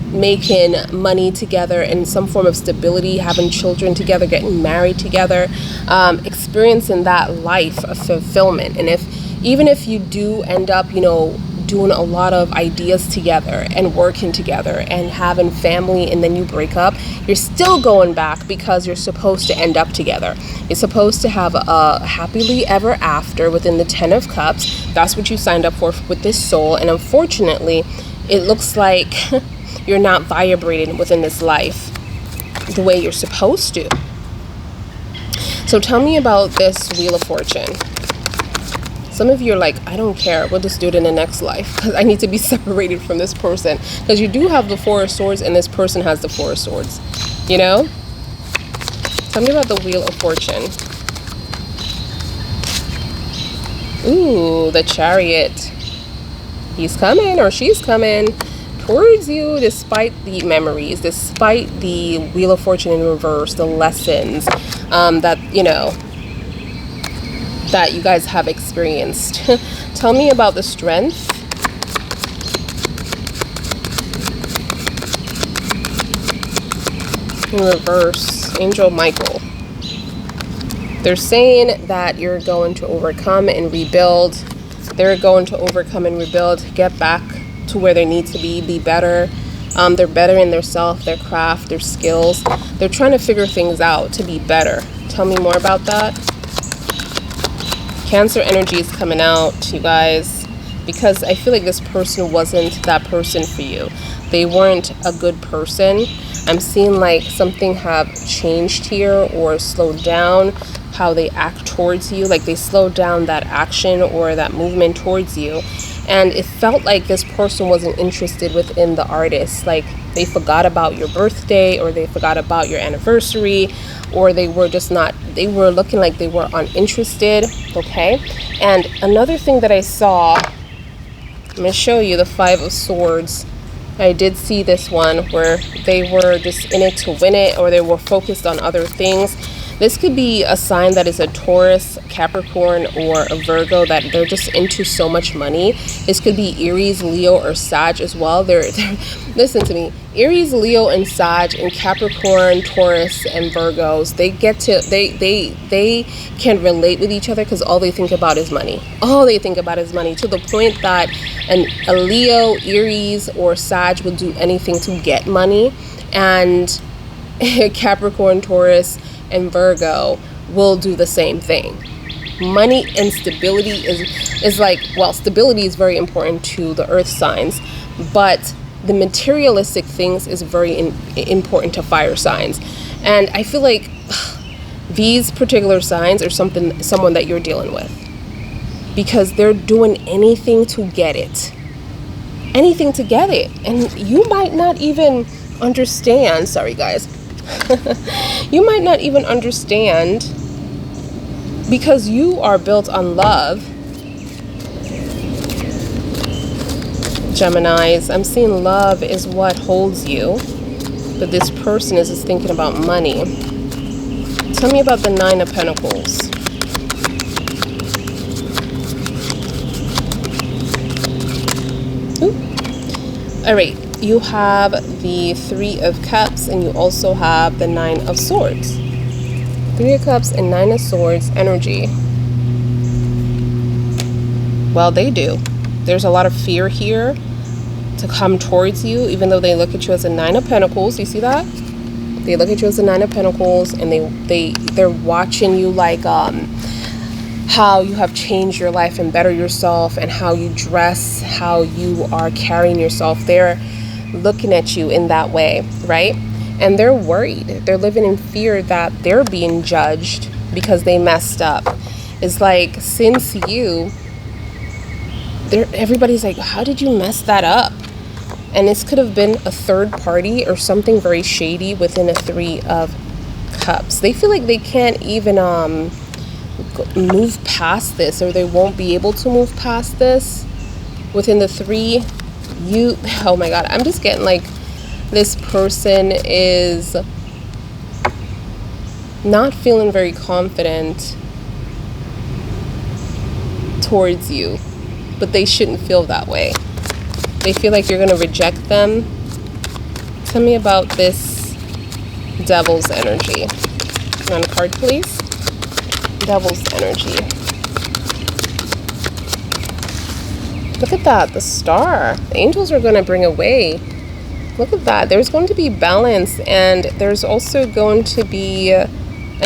making money together in some form of stability, having children together, getting married together, experiencing that life of fulfillment. And even if you do end up, you know, doing a lot of ideas together and working together and having family, and then you break up, you're still going back because you're supposed to end up together. You're supposed to have a happily ever after within the Ten of Cups. That's what you signed up for with this soul. And unfortunately, it looks like you're not vibrating within this life the way you're supposed to. So tell me about this Wheel of Fortune. Some of you are like, I don't care, we'll just do it in the next life because I need to be separated from this person. Because you do have the Four of Swords and this person has the Four of Swords, you know? Tell me about the Wheel of Fortune. Ooh, the Chariot. He's coming or she's coming towards you despite the memories, despite the Wheel of Fortune in reverse, the lessons that, you know, that you guys have experienced. Tell me about the Strength. In reverse, Angel Michael. They're saying that you're going to overcome and rebuild. They're going to overcome and rebuild, get back to where they need to be better. They're better in their self, their craft, their skills. They're trying to figure things out to be better. Tell me more about that. Cancer energy is coming out, you guys, because I feel like this person wasn't that person for you. They weren't a good person. I'm seeing like something have changed here or slowed down how they act towards you. Like they slowed down that action or that movement towards you. And it felt like this person wasn't interested within the artist. Like they forgot about your birthday, or they forgot about your anniversary, or they were just not, they were looking like they were uninterested. Okay. And another thing that I saw, I'm going to show you the 5 of Swords. I did see this one where they were just in it to win it, or they were focused on other things. This could be a sign that is a Taurus, Capricorn, or a Virgo, that they're just into so much money. This could be Aries, Leo, or Sag as well. They're listen to me. Aries, Leo, and Sag, and Capricorn, Taurus, and Virgos, they get to, they can relate with each other because all they think about is money. All they think about is money, to the point that a Leo, Aries, or Sag will do anything to get money, and Capricorn, Taurus, and Virgo will do the same thing. Money and stability is like, well, stability is very important to the earth signs, but the materialistic things is very important to fire signs. And I feel like these particular signs are someone that you're dealing with, because they're doing anything to get it. Anything to get it. And you might not even understand, sorry guys, you might not even understand, because you are built on love. Geminis, I'm seeing love is what holds you, but this person is just thinking about money. Tell me about the 9 of Pentacles. Ooh. All right. You have the 3 of Cups, and you also have the 9 of Swords. 3 of Cups and 9 of Swords energy. Well, they do. There's a lot of fear here to come towards you, even though they look at you as a 9 of Pentacles. You see that? They look at you as a 9 of Pentacles, and they're watching you like how you have changed your life and better yourself, and how you dress, how you are carrying yourself. They're looking at you in that way, right? And they're worried. They're living in fear that they're being judged because they messed up. It's like, since everybody's like, how did you mess that up? And this could have been a third party or something very shady within a 3 of Cups. They feel like they can't even move past this, or they won't be able to move past this within the 3. Oh my God, I'm just getting like this person is not feeling very confident towards you, but they shouldn't feel that way. They feel like you're going to reject them. Tell me about this Devil's energy. One card, please. Devil's energy. Look at that, the Star. The angels are going to bring away. Look at that. There's going to be balance, and there's also going to be a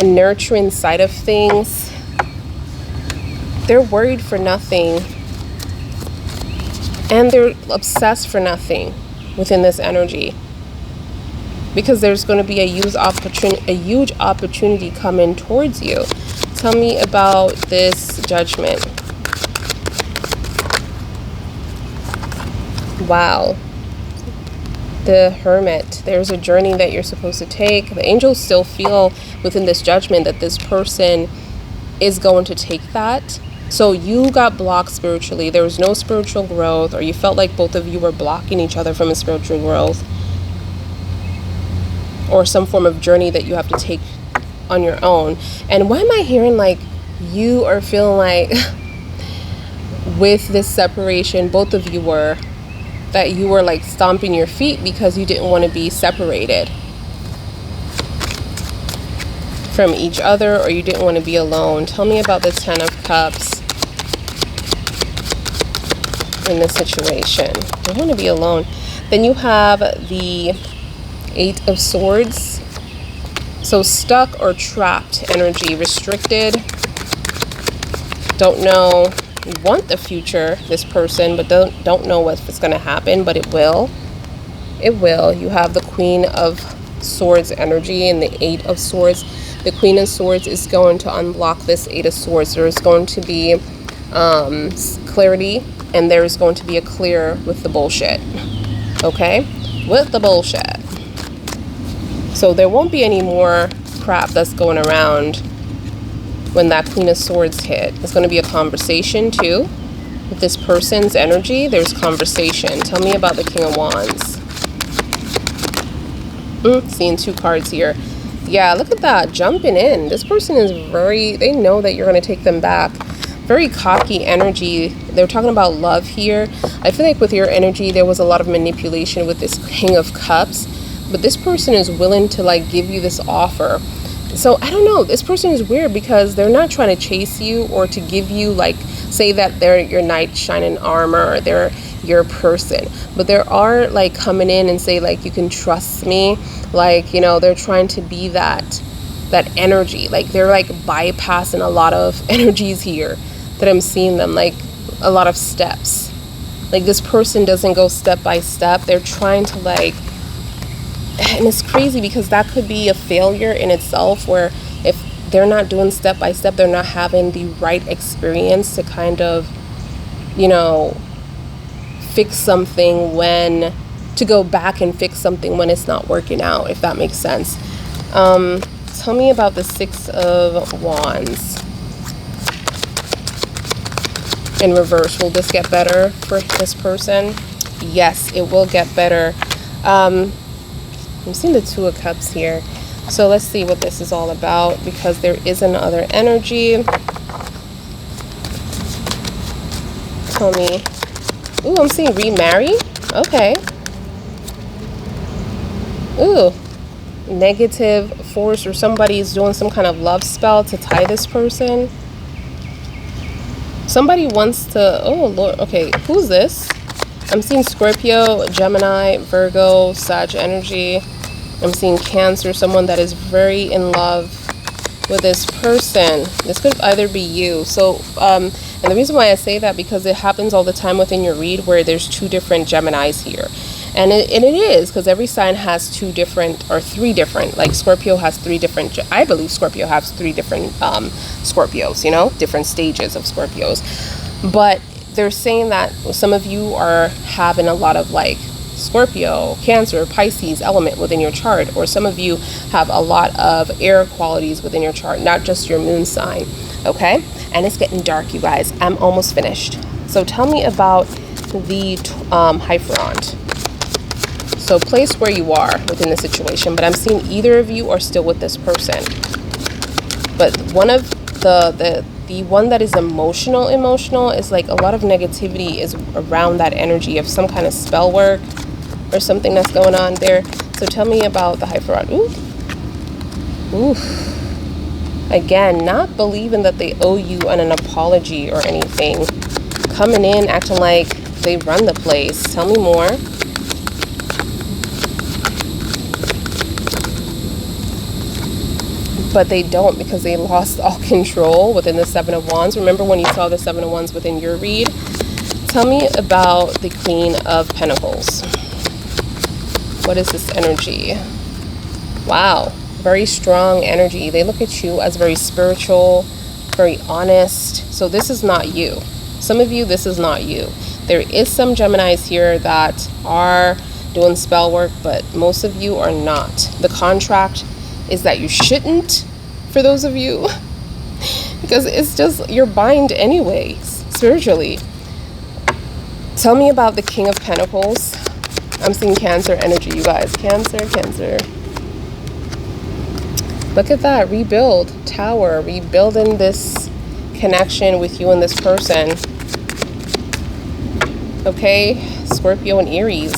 nurturing side of things. They're worried for nothing, and they're obsessed for nothing within this energy, because there's going to be a huge opportunity coming towards you. Tell me about this Judgment. Wow. The Hermit. There's a journey that you're supposed to take. The angels still feel within this Judgment that this person is going to take that. So you got blocked spiritually. There was no spiritual growth, or you felt like both of you were blocking each other from a spiritual growth, or some form of journey that you have to take on your own. And why am I hearing like you are feeling like with this separation, both of you were, that you were like stomping your feet because you didn't want to be separated. from each other, or you didn't want to be alone. Tell me about the Ten of Cups in this situation. You don't want to be alone. Then you have the Eight of Swords. So stuck or trapped energy, restricted, don't know, you want the future, this person, but don't know what's going to happen, but it will. It will. You have the Queen of Swords energy and the Eight of Swords. The Queen of Swords is going to unblock this Eight of Swords. There is going to be clarity, and there is going to be a clear with the bullshit. Okay? With the bullshit. So there won't be any more crap that's going around when that Queen of Swords hit. It's going to be a conversation too. With this person's energy, there's conversation. Tell me about the King of Wands. Seeing two cards here. Yeah, look at that. Jumping in. This person is they know that you're going to take them back. Very cocky energy. They're talking about love here. I feel like with your energy, there was a lot of manipulation with this King of Cups. But this person is willing to like give you this offer. So I don't know, this person is weird because they're not trying to chase you or to give you like, say that they're your knight shining armor, or they're your person, but there are like coming in and say like, you can trust me. Like, you know, they're trying to be that energy. Like they're like bypassing a lot of energies here that I'm seeing them, like a lot of steps. Like this person doesn't go step by step. They're trying to like, and it's crazy because that could be a failure in itself, where if they're not doing step by step, they're not having the right experience to kind of, you know, fix something to go back and fix something when it's not working out, if that makes sense. Tell me about the Six of Wands in reverse. Will this get better for this person? Yes, it will get better. I'm seeing the Two of Cups here. So let's see what this is all about, because there is another energy. Tell me. Ooh, I'm seeing remarry. Okay. Ooh. Negative force, or somebody is doing some kind of love spell to tie this person. Somebody wants to, oh Lord, okay, who's this? I'm seeing Scorpio, Gemini, Virgo, Sag energy. I'm seeing Cancer, someone that is very in love with this person. This could either be you. So, and the reason why I say that, because it happens all the time within your read where there's two different Geminis here. And it is, because every sign has two different, or three different, like Scorpio has three different, I believe Scorpio has three different Scorpios, you know, different stages of Scorpios. But they're saying that some of you are having a lot of like Scorpio, Cancer, Pisces element within your chart, or some of you have a lot of air qualities within your chart, not just your moon sign. Okay, and it's getting dark, you guys. I'm almost finished. So tell me about the Hierophant. So place where you are within the situation, but I'm seeing either of you are still with this person. But one of the one that is emotional is like a lot of negativity is around that energy of some kind of spell work or something that's going on there. So tell me about the Hierophant. Ooh. Again, not believing that they owe you an apology or anything. Coming in acting like they run the place. Tell me more. But they don't, because they lost all control within the Seven of Wands. Remember when you saw the Seven of Wands within your read? Tell me about the Queen of Pentacles. What is this energy? Wow, very strong energy. They look at you as very spiritual, very honest. So this is not you. Some of you, this is not you. There is some Geminis here that are doing spell work, but most of you are not. The contract is that you shouldn't, for those of you, because it's just, you're bind anyways, spiritually. Tell me about the King of Pentacles. I'm seeing Cancer energy, you guys. Cancer. Look at that. Rebuild. Tower. Rebuilding this connection with you and this person. Okay. Scorpio and Aries.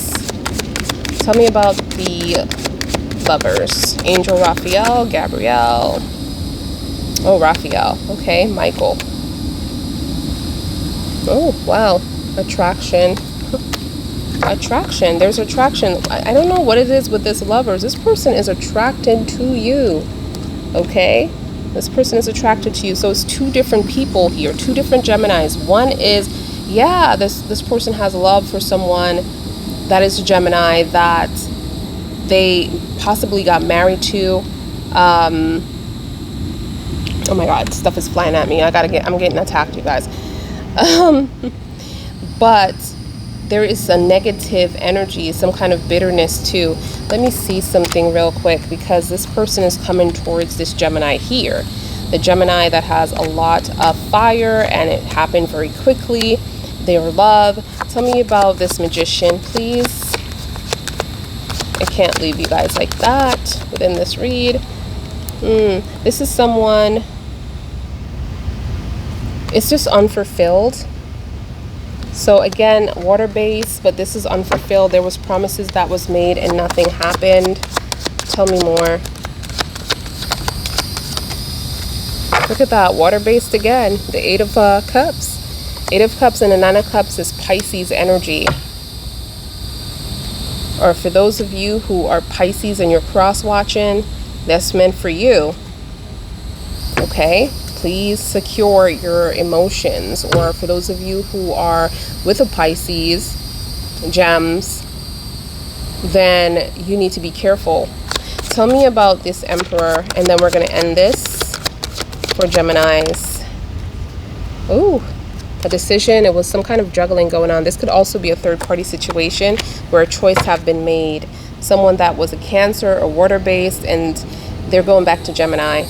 Tell me about the Lovers. Angel Raphael, Gabrielle. Oh, Raphael. Okay, Michael. Oh, wow. Attraction. Attraction. There's attraction. I don't know what it is with this lovers. This person is attracted to you. Okay? This person is attracted to you. So it's two different people here. Two different Geminis. One is, yeah, this person has love for someone that is a Gemini that they possibly got married to. Oh my God, stuff is flying at me. I'm getting attacked, you guys. But there is a negative energy, some kind of bitterness too. Let me see something real quick, because this person is coming towards this Gemini here. The Gemini that has a lot of fire, and it happened very quickly. Their love. Tell me about this Magician, please. I can't leave you guys like that within this read. This is someone, it's just unfulfilled. So again, water based, but this is unfulfilled. There was promises that was made and nothing happened. Tell me more. Look at that, water based again. The Eight of Cups. Eight of Cups and the Nine of Cups is Pisces energy. Or for those of you who are Pisces and you're cross-watching, that's meant for you. Okay? Please secure your emotions. Or for those of you who are with a Pisces, gems, then you need to be careful. Tell me about this Emperor, and then we're going to end this for Geminis. Ooh. A decision. It was some kind of juggling going on. This could also be a third-party situation where a choice have been made. Someone that was a Cancer or water-based, and they're going back to Gemini.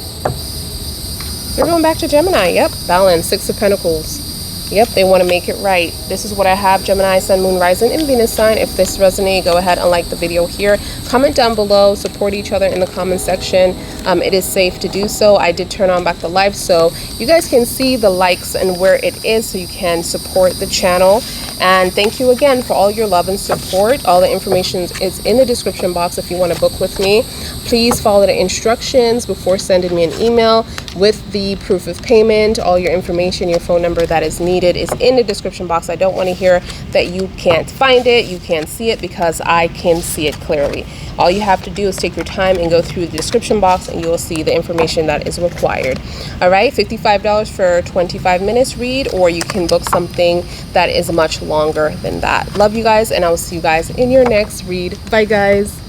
They're going back to Gemini. Yep. Balance. Six of Pentacles. Yep. They want to make it right. This is what I have. Gemini, Sun, Moon, Rising, and Venus sign. If this resonates, go ahead and like the video here. Comment down below. Support each other in the comment section. It is safe to do so. I did turn on back the live so you guys can see the likes and where it is, so you can support the channel. And thank you again for all your love and support. All the information is in the description box if you want to book with me. Please follow the instructions before sending me an email with the proof of payment. All your information, your phone number that is needed is in the description box. I don't want to hear that you can't find it, you can't see it, because I can see it clearly. All you have to do is take your time and go through the description box, and you will see the information that is required. All right, $55 for 25 minutes read, or you can book something that is much longer than that. Love you guys, and I will see you guys in your next read. Bye guys.